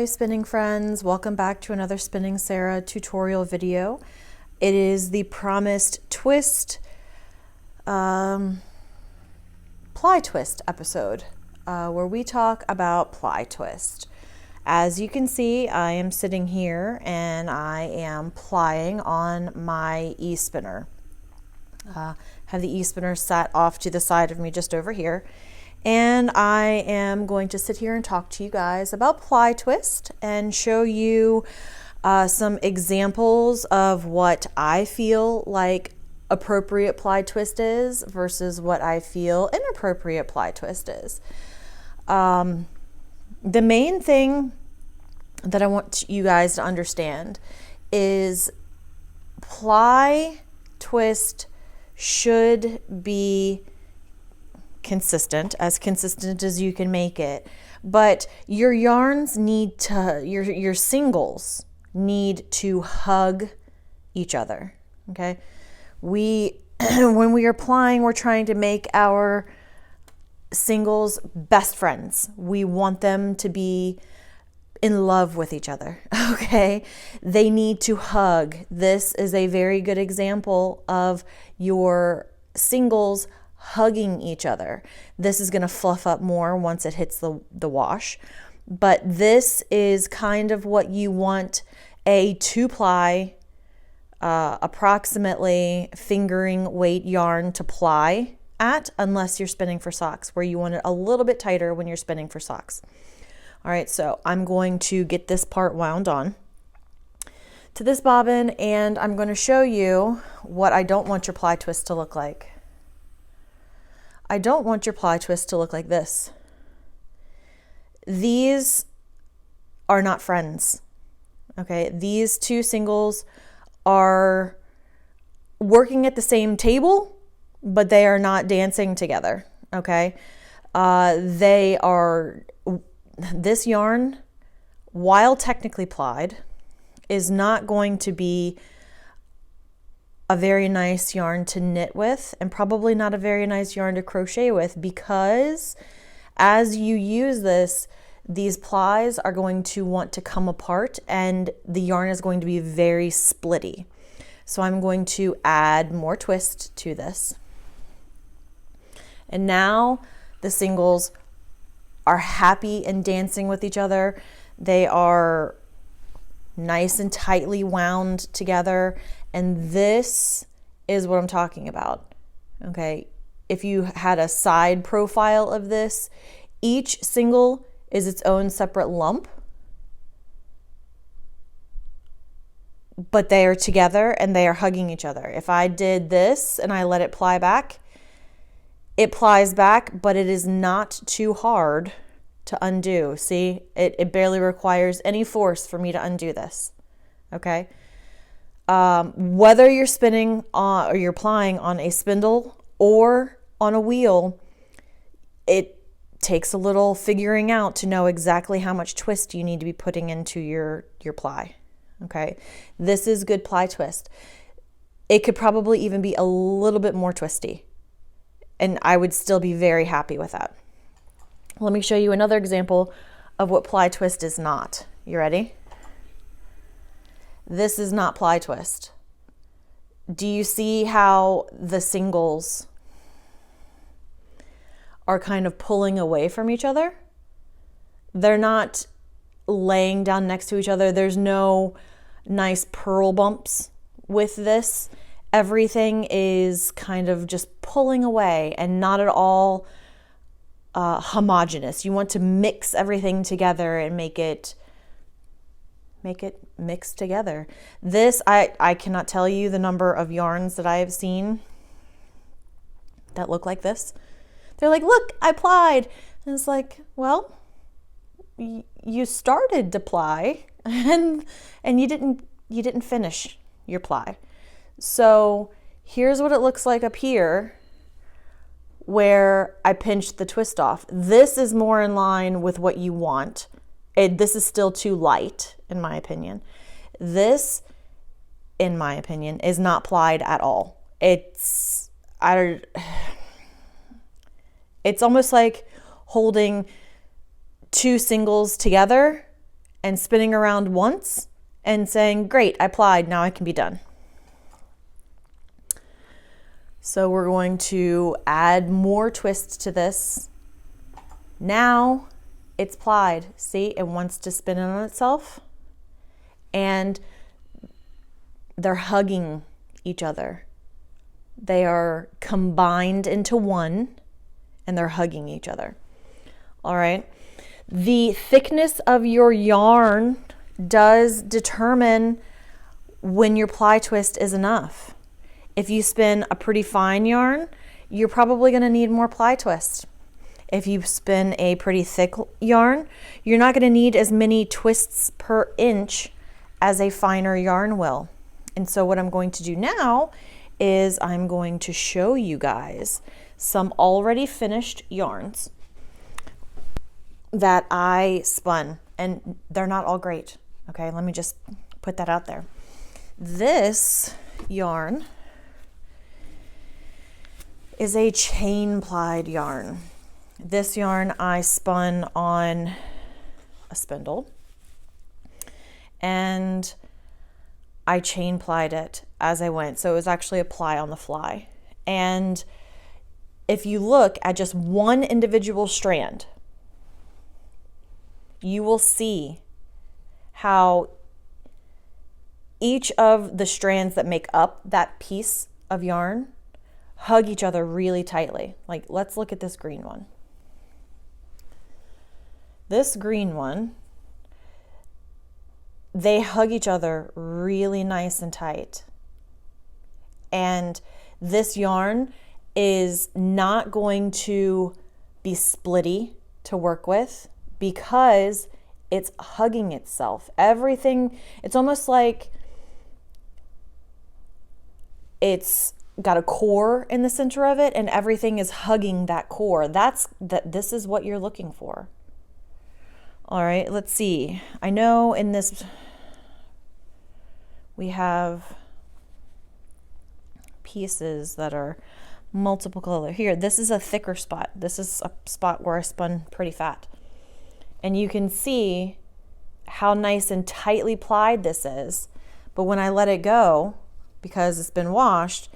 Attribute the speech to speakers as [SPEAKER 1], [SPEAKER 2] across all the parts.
[SPEAKER 1] Hi spinning friends, welcome back to another Spinning Sara tutorial video. It is the promised twist, ply twist episode where we talk about ply twist. As you can see, I am sitting here and I am plying on my e-spinner. Have the e-spinner sat off to the side of me just over here. And I am going to sit here and talk to you guys about ply twist and show you some examples of what I feel like appropriate ply twist is versus what I feel inappropriate ply twist is. The main thing that I want you guys to understand is ply twist should be consistent as you can make it, but your yarns need to, your singles need to hug each other. Okay, when we are plying, we're trying to make our singles best friends. We want them to be in love with each other. Okay, they need to hug. This is a very good example of your singles hugging each other. This is going to fluff up more once it hits the wash, but this is kind of what you want a 2-ply approximately fingering weight yarn to ply at, unless you're spinning for socks, where you want it a little bit tighter when you're spinning for socks. All right, so I'm going to get this part wound on to this bobbin, and I'm going to show you what I don't want your ply twist to look like. I don't want your ply twist to look like this. These are not friends. Okay, these two singles are working at the same table, but they are not dancing together. Okay, this yarn, while technically plied, is not going to be a very nice yarn to knit with, and probably not a very nice yarn to crochet with, because as you use this, these plies are going to want to come apart and the yarn is going to be very splitty. So I'm going to add more twist to this. And now the singles are happy and dancing with each other. They are nice and tightly wound together. And this is what I'm talking about. Okay, if you had a side profile of this, each single is its own separate lump, but they are together and they are hugging each other. If I did this and I let it ply back, it plies back, but it is not too hard to undo. See, it barely requires any force for me to undo this. Okay. Whether you're spinning on, or you're plying on a spindle or on a wheel, it takes a little figuring out to know exactly how much twist you need to be putting into your ply. Okay, this is good ply twist. It could probably even be a little bit more twisty, and I would still be very happy with that. Let me show you another example of what ply twist is not. You ready? This is not ply twist. Do you see how the singles are kind of pulling away from each other? They're not laying down next to each other. There's no nice purl bumps with this. Everything is kind of just pulling away and not at all homogeneous. You want to mix everything together and make it mixed together. This, I cannot tell you the number of yarns that I have seen that look like this. They're like, look, I plied. And it's like, well, you started to ply and you didn't finish your ply. So here's what it looks like up here where I pinched the twist off. This is more in line with what you want. This is still too light, in my opinion. This, in my opinion, is not plied at all. It's almost like holding two singles together and spinning around once and saying, great, I plied, now I can be done. So we're going to add more twist to this. Now it's plied. See, it wants to spin in on itself, and they're hugging each other. They are combined into one, and they're hugging each other. All right. The thickness of your yarn does determine when your ply twist is enough. If you spin a pretty fine yarn, you're probably going to need more ply twist. If you spin a pretty thick yarn, you're not going to need as many twists per inch as a finer yarn will. And so what I'm going to do now is I'm going to show you guys some already finished yarns that I spun, and they're not all great. Okay, let me just put that out there. This yarn is a chain plied yarn. This yarn I spun on a spindle, and I chain plied it as I went. So it was actually a ply on the fly. And if you look at just one individual strand, you will see how each of the strands that make up that piece of yarn hug each other really tightly. Like, let's look at this green one. This green one, they hug each other really nice and tight. And this yarn is not going to be splitty to work with because it's hugging itself. Everything, it's almost like it's got a core in the center of it, and everything is hugging that core. This is what you're looking for. All right, let's see. I know in this we have pieces that are multiple color. Here, this is a thicker spot. This is a spot where I spun pretty fat. And you can see how nice and tightly plied this is. But when I let it go, because it's been washed,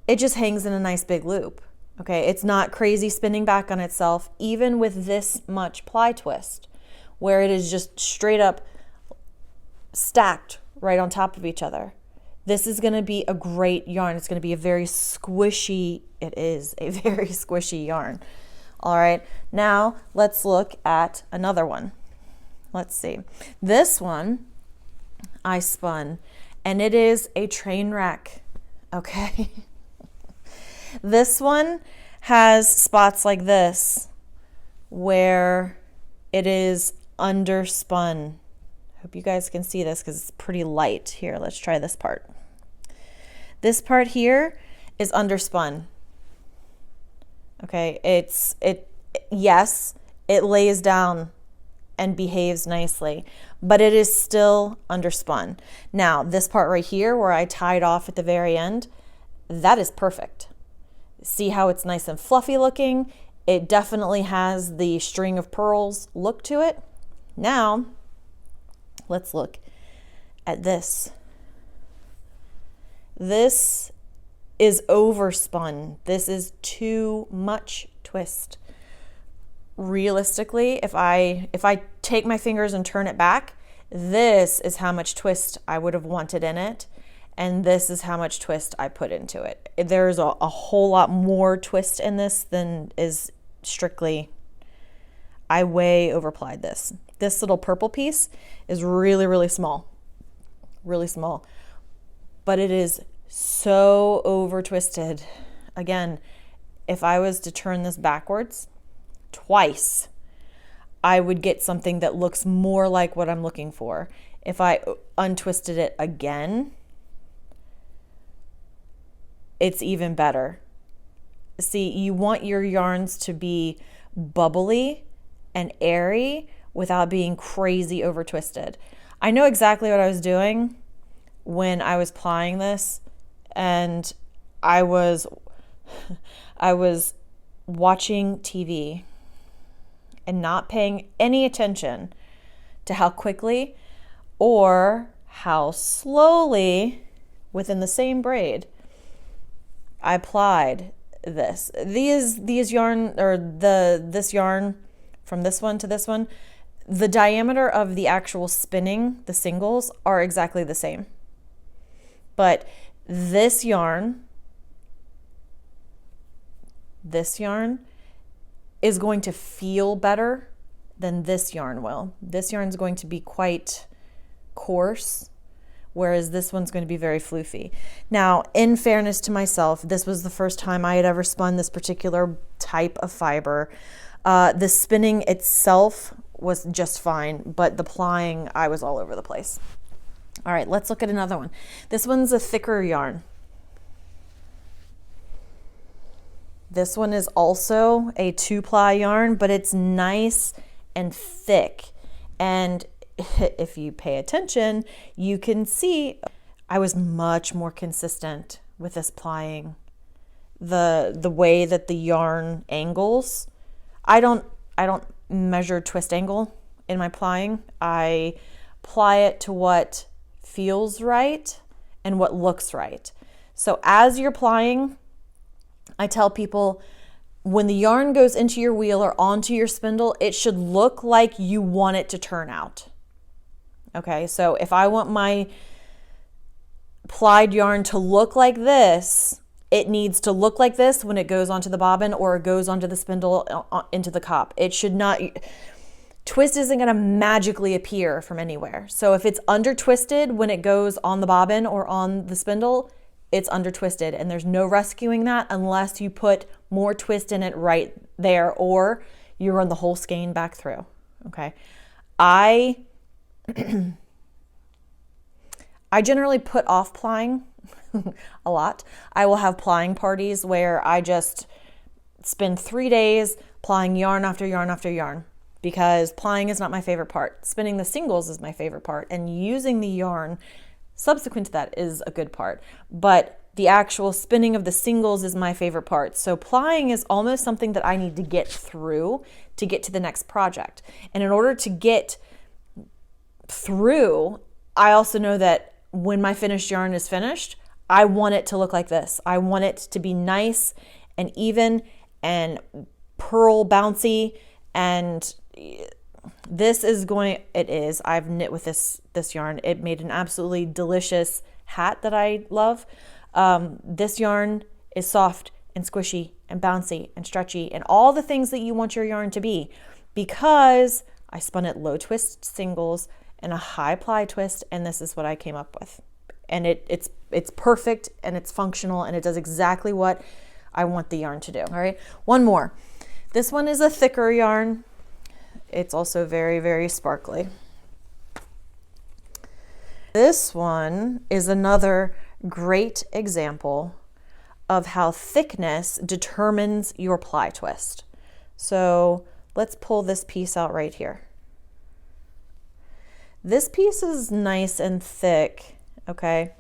[SPEAKER 1] it just hangs in a nice big loop. Okay, it's not crazy spinning back on itself, even with this much ply twist, where it is just straight up stacked right on top of each other. This is going to be a great yarn. It's going to be a very squishy, it is a very squishy yarn. All right, now let's look at another one. Let's see. This one I spun, and it is a train wreck, okay? This one has spots like this where it is underspun. Hope you guys can see this because it's pretty light. Here, let's try this part. This part here is underspun. Okay, yes, it lays down and behaves nicely, but it is still underspun. Now, this part right here where I tied off at the very end, that is perfect. See how it's nice and fluffy looking? It definitely has the string of pearls look to it. Now, let's look at this. This is overspun. This is too much twist. Realistically, if I take my fingers and turn it back, this is how much twist I would have wanted in it, and this is how much twist I put into it. There's a whole lot more twist in this than is strictly, I way overplied this. This little purple piece is really, really small, but it is so over twisted. Again, if I was to turn this backwards twice, I would get something that looks more like what I'm looking for. If I untwisted it again, it's even better. See, you want your yarns to be bubbly and airy without being crazy over twisted. I know exactly what I was doing when I was plying this, and I was watching TV and not paying any attention to how quickly or how slowly within the same braid I applied this. These yarn, or this yarn from this one to this one, the diameter of the actual spinning, the singles, are exactly the same. But this yarn is going to feel better than this yarn will. This yarn is going to be quite coarse, whereas this one's going to be very floofy. Now, in fairness to myself, this was the first time I had ever spun this particular type of fiber. The spinning itself was just fine, but the plying, I was all over the place. All right, let's look at another one. This one's a thicker yarn. This one is also a 2-ply yarn, but it's nice and thick. And if you pay attention, you can see I was much more consistent with this plying. The way that the yarn angles, I don't measure twist angle in my plying. I ply it to what feels right and what looks right. So as you're plying, I tell people, when the yarn goes into your wheel or onto your spindle, it should look like you want it to turn out. Okay, so if I want my plied yarn to look like this, it needs to look like this when it goes onto the bobbin or it goes onto the spindle into the cop. It should not, twist isn't going to magically appear from anywhere. So if it's under twisted when it goes on the bobbin or on the spindle, it's under twisted, and there's no rescuing that unless you put more twist in it right there, or you run the whole skein back through. Okay. I generally put off plying a lot. I will have plying parties where I just spend 3 days plying yarn after yarn after yarn, because plying is not my favorite part. Spinning the singles is my favorite part, and using the yarn subsequent to that is a good part, but the actual spinning of the singles is my favorite part. So plying is almost something that I need to get through to get to the next project. And in order to get through, I also know that when my finished yarn is finished, I want it to look like this. I want it to be nice and even and pearl bouncy, and I've knit with this yarn. It made an absolutely delicious hat that I love. This yarn is soft and squishy and bouncy and stretchy and all the things that you want your yarn to be, because I spun it low twist singles and a high ply twist, and this is what I came up with. And it's perfect, and it's functional, and it does exactly what I want the yarn to do. All right, one more. This one is a thicker yarn. It's also very, very sparkly. This one is another great example of how thickness determines your ply twist. So let's pull this piece out right here. This piece is nice and thick, okay?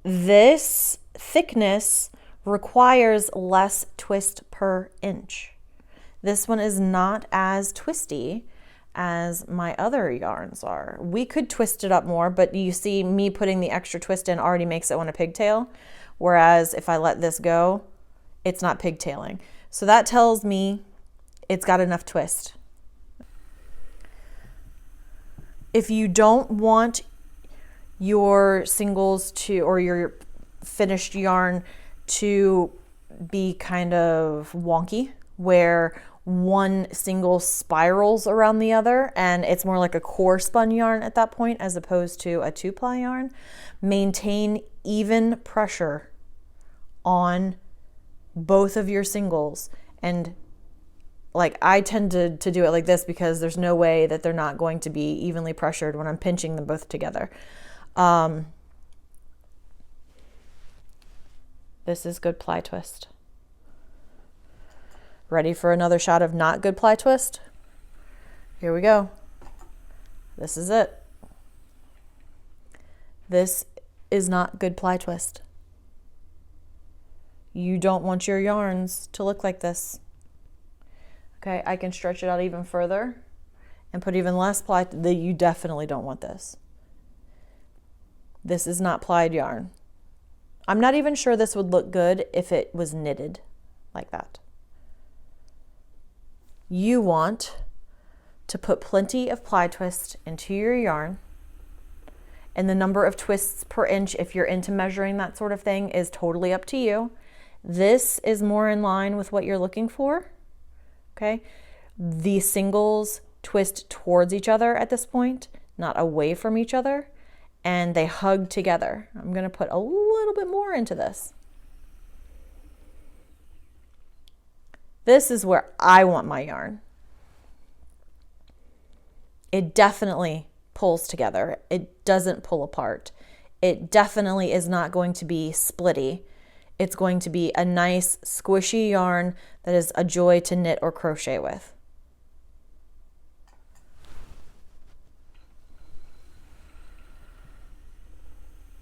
[SPEAKER 1] This thickness requires less twist per inch. This one is not as twisty as my other yarns are. We could twist it up more, but you see me putting the extra twist in already makes it want a pigtail, whereas if I let this go, it's not pigtailing. So that tells me it's got enough twist. If you don't want your singles to, or your finished yarn to be kind of wonky, where one single spirals around the other and it's more like a core spun yarn at that point as opposed to a 2-ply yarn, maintain even pressure on both of your singles. And like, I tend to do it like this because there's no way that they're not going to be evenly pressured when I'm pinching them both together. This is good ply twist. Ready for another shot of not good ply twist? Here we go. This is it. This is not good ply twist. You don't want your yarns to look like this. Okay, I can stretch it out even further and put even less ply, you definitely don't want this. This is not plied yarn. I'm not even sure this would look good if it was knitted like that. You want to put plenty of ply twist into your yarn, and the number of twists per inch, if you're into measuring that sort of thing, is totally up to you. This is more in line with what you're looking for, okay? The singles twist towards each other at this point, not away from each other, and they hug together. I'm gonna put a little bit more into this. This is where I want my yarn. It definitely pulls together. It doesn't pull apart. It definitely is not going to be splitty. It's going to be a nice squishy yarn that is a joy to knit or crochet with.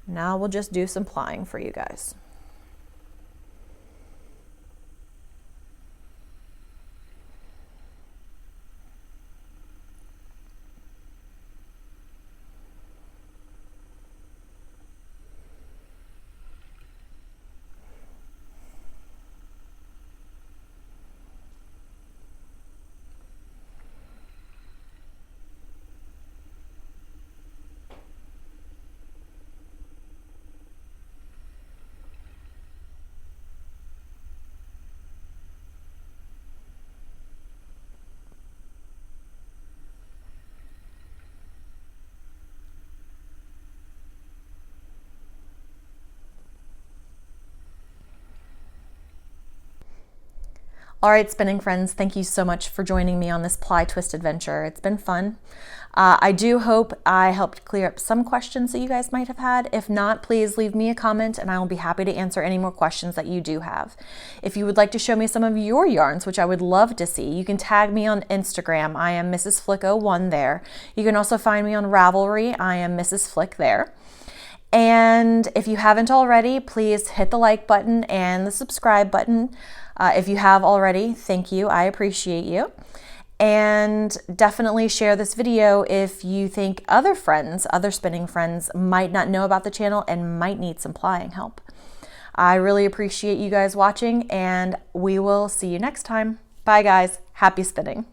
[SPEAKER 1] Now we'll just do some plying for you guys. All right, spinning friends, thank you so much for joining me on this ply twist adventure. It's been fun. I do hope I helped clear up some questions that you guys might have had. If not, please leave me a comment and I will be happy to answer any more questions that you do have. If you would like to show me some of your yarns, which I would love to see, you can tag me on Instagram. I am Mrs. Flick01 there. You can also find me on Ravelry. I am Mrs. Flick there. And if you haven't already, please hit the like button and the subscribe button. If you have already, thank you. I appreciate you. And definitely share this video if you think other friends, other spinning friends, might not know about the channel and might need some plying help. I really appreciate you guys watching, and we will see you next time. Bye guys. Happy spinning.